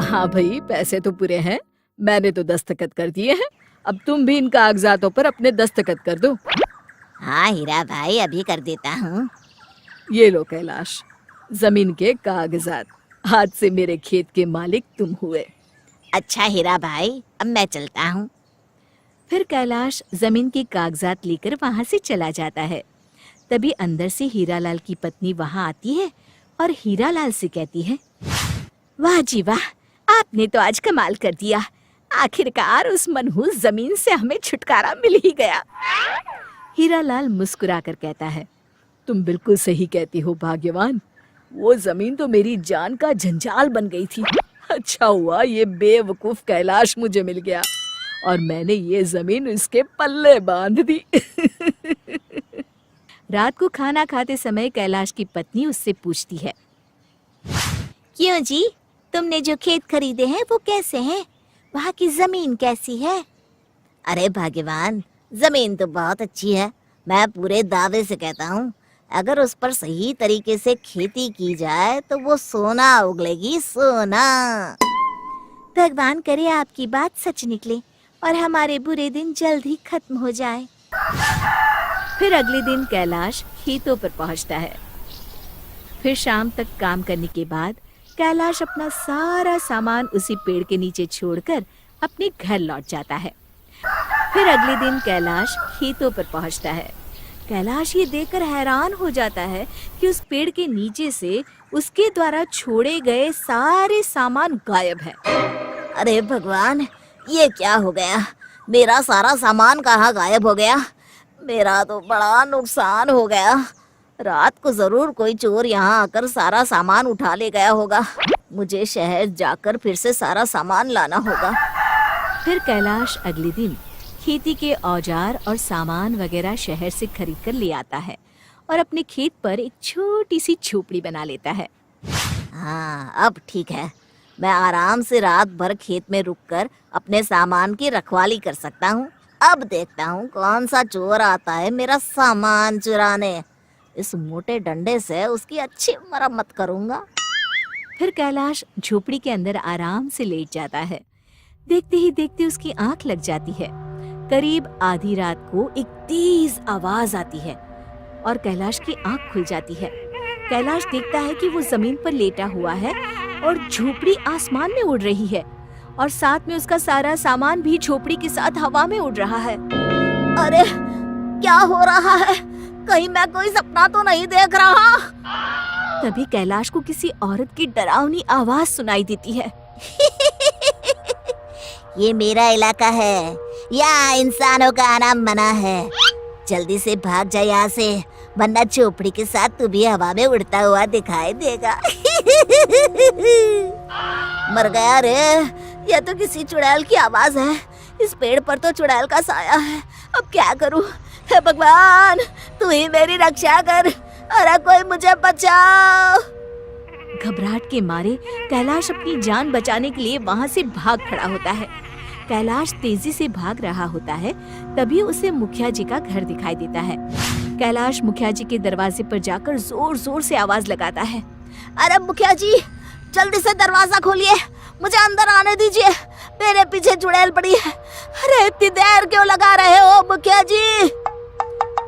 हाँ भाई, पैसे तो पूरे हैं। मैंने तो दस्तखत कर दिए हैं। अब तुम भी इन कागजातों पर अपने दस्तखत कर दो। हाँ हीरा भाई, अभी कर देता हूँ। ये लो कैलाश, जमीन के कागजात। आज से मेरे खेत के मालिक तुम हुए। अच्छा हीरा भाई, अब मैं चलता हूँ। फिर कैलाश जमीन के कागजात लेकर वहां से चला जाता है। तभी अंदर से हीरालाल की पत्नी वहां आती है और हीरालाल से कहती है, वाह जी वाह, आपने तो आज कमाल कर दिया। आखिरकार उस मनहूस जमीन से हमें छुटकारा मिल ही गया। हीरालाल मुस्कुराकर कहता है, तुम बिल्कुल सही कहती हो भाग्यवान। वो जमीन तो मेरी जान का जंजाल बन गई थी। अच्छा हुआ ये बेवकूफ कैलाश मुझे मिल गया और मैंने ये जमीन इसके पल्ले बांध दी। रात को खाना खाते समय कैलाश की पत्नी उससे पूछती है, क्यों जी, तुमने जो खेत खरीदे हैं वो कैसे हैं? वहाँ की जमीन कैसी है? अरे भाग्यवान, जमीन तो बहुत अच्छी है। मैं पूरे दावे से कहता हूँ, अगर उस पर सही तरीके से खेती की जाए तो वो सोना उगलेगी, सोना। भगवान करे आपकी बात सच निकले और हमारे बुरे दिन जल्द ही खत्म हो जाए। फिर अगले दिन कैलाश खेतों पर पहुंचता है। फिर शाम तक काम करने के बाद कैलाश अपना सारा सामान उसी पेड़ के नीचे छोड़कर अपने घर लौट जाता है। फिर अगले दिन कैलाश खेतों पर पहुंचता है। कैलाश ये देखकर हैरान हो जाता है कि उस पेड़ के नीचे से उसके द्वारा छोड़े गए सारे सामान गायब है। अरे भगवान, ये क्या हो गया? मेरा सारा सामान कहाँ गायब हो गया? मेरा तो बड़ा नुकसान हो गया। रात को जरूर कोई चोर यहाँ आकर सारा सामान उठा ले गया होगा। मुझे शहर जाकर फिर से सारा सामान लाना होगा। फिर कैलाश अगले दिन खेती के औजार और सामान वगैरह शहर से खरीद कर ले आता है और अपने खेत पर एक छोटी सी झोपड़ी बना लेता है। हाँ, अब ठीक है। मैं आराम से रात भर खेत में रुककर अपने सामान की रखवाली कर सकता हूँ। अब देखता हूँ कौन सा चोर आता है मेरा सामान चुराने। इस मोटे डंडे से उसकी अच्छी मरम्मत करूँगा। फिर कैलाश झोपड़ी के अंदर आराम से लेट जाता है। देखते ही देखते उसकी आंख लग जाती है। करीब आधी रात को एक तेज आवाज आती है और कैलाश की आंख खुल जाती है। कैलाश देखता है कि वो जमीन पर लेटा हुआ है और झोपड़ी आसमान में उड़ रही है और साथ में उसका सारा सामान भी झोपड़ी के साथ हवा में उड़ रहा है। अरे क्या हो रहा है? कहीं मैं कोई सपना तो नहीं देख रहा? तभी कैलाश को किसी औरत की डरावनी आवाज सुनाई देती है। ये मेरा इलाका है, यहाँ इंसानों का आना मना है। जल्दी से भाग जा यहाँ से, वरना झोपड़ी के साथ तू भी हवा में उड़ता हुआ दिखाई देगा। मर गया रे, यह तो किसी चुड़ैल की आवाज है। इस पेड़ पर तो चुड़ैल का साया है। अब क्या करूं? हे भगवान, तू ही मेरी रक्षा कर। अरे कोई मुझे बचाओ। घबराहट के मारे कैलाश अपनी जान बचाने के लिए वहां से भाग खड़ा होता है। कैलाश तेजी से भाग रहा होता है, तभी उसे मुखिया जी का घर दिखाई देता है। कैलाश मुखिया जी के दरवाजे पर जाकर जोर जोर से आवाज लगाता है, अरे मुखिया जी, जल्दी से दरवाजा खोलिए, मुझे अंदर आने दीजिए। मेरे पीछे चुड़ैल पड़ी है। अरे इतनी देर क्यों लगा रहे हो मुखिया जी?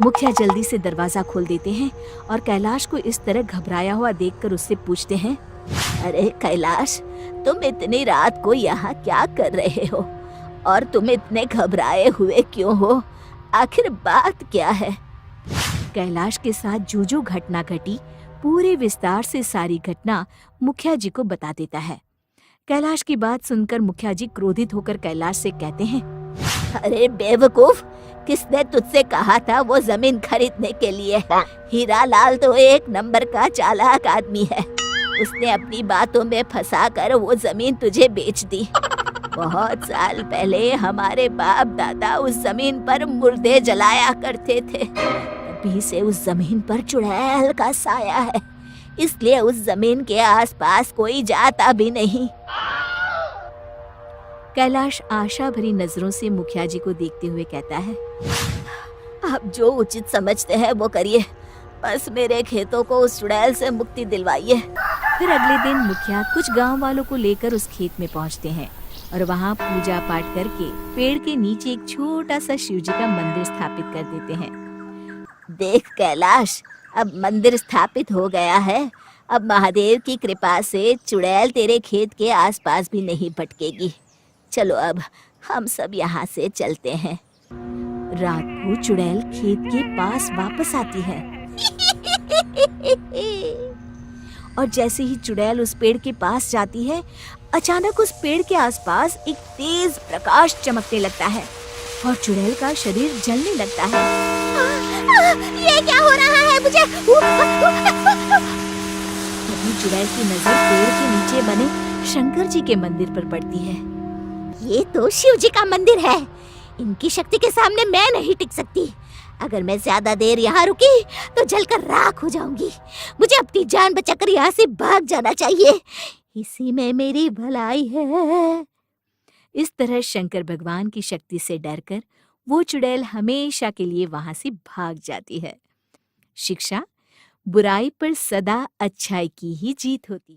मुखिया जल्दी से दरवाजा खोल देते हैं और कैलाश को इस तरह घबराया हुआ देखकर उससे पूछते हैं, अरे कैलाश, तुम इतनी रात को यहाँ क्या कर रहे हो और तुम इतने घबराए हुए क्यों हो? आखिर बात क्या है? कैलाश के साथ जो जो घटना घटी पूरे विस्तार से सारी घटना मुखिया जी को बता देता है। कैलाश की बात सुनकर मुखिया जी क्रोधित होकर कैलाश से कहते हैं, अरे बेवकूफ, किसने तुझसे कहा था वो जमीन खरीदने के लिए? हीरालाल तो एक नंबर का चालाक आदमी है। उसने अपनी बातों में फंसाकर वो जमीन तुझे बेच दी। बहुत साल पहले हमारे बाप दादा उस जमीन पर मुर्दे जलाया करते थे। तभी से उस जमीन पर चुड़ैल का साया है, इसलिए उस जमीन के आसपास कोई जाता भी नहीं। कैलाश आशा भरी नजरों से मुखिया जी को देखते हुए कहता है, आप जो उचित समझते हैं वो करिए, बस मेरे खेतों को उस चुड़ैल से मुक्ति दिलवाइए। फिर अगले दिन मुखिया कुछ गांव वालों को लेकर उस खेत में पहुंचते हैं और वहां पूजा पाठ करके पेड़ के नीचे एक छोटा सा शिव जी का मंदिर स्थापित कर देते हैं। देख कैलाश, अब मंदिर स्थापित हो गया है। अब महादेव की कृपा से चुड़ैल तेरे खेत के आसपास भी नहीं भटकेगी। चलो अब हम सब यहाँ से चलते हैं। रात को चुड़ैल खेत के पास वापस आती है और जैसे ही चुड़ैल उस पेड़ के पास जाती है, अचानक उस पेड़ के आसपास एक तेज प्रकाश चमकने लगता है और चुड़ैल का शरीर जलने लगता है। ये क्या हो रहा है मुझे? तभी चुड़ैल की नजर पेड़ के नीचे बने शंकर जी के मंदिर पर पड़ती है। ये तो शिव जी का मंदिर है। इनकी शक्ति के सामने मैं नहीं टिक सकती। अगर मैं ज्यादा देर यहाँ रुकी तो जलकर राख हो जाऊंगी। मुझे अपनी जान बचाकर यहाँ से भाग जाना चाहिए। इसी में मेरी भलाई है। इस तरह शंकर भगवान की शक्ति से डरकर वो चुड़ैल हमेशा के लिए वहां से भाग जाती है। शिक्षा: बुराई पर सदा अच्छाई की ही जीत होती है।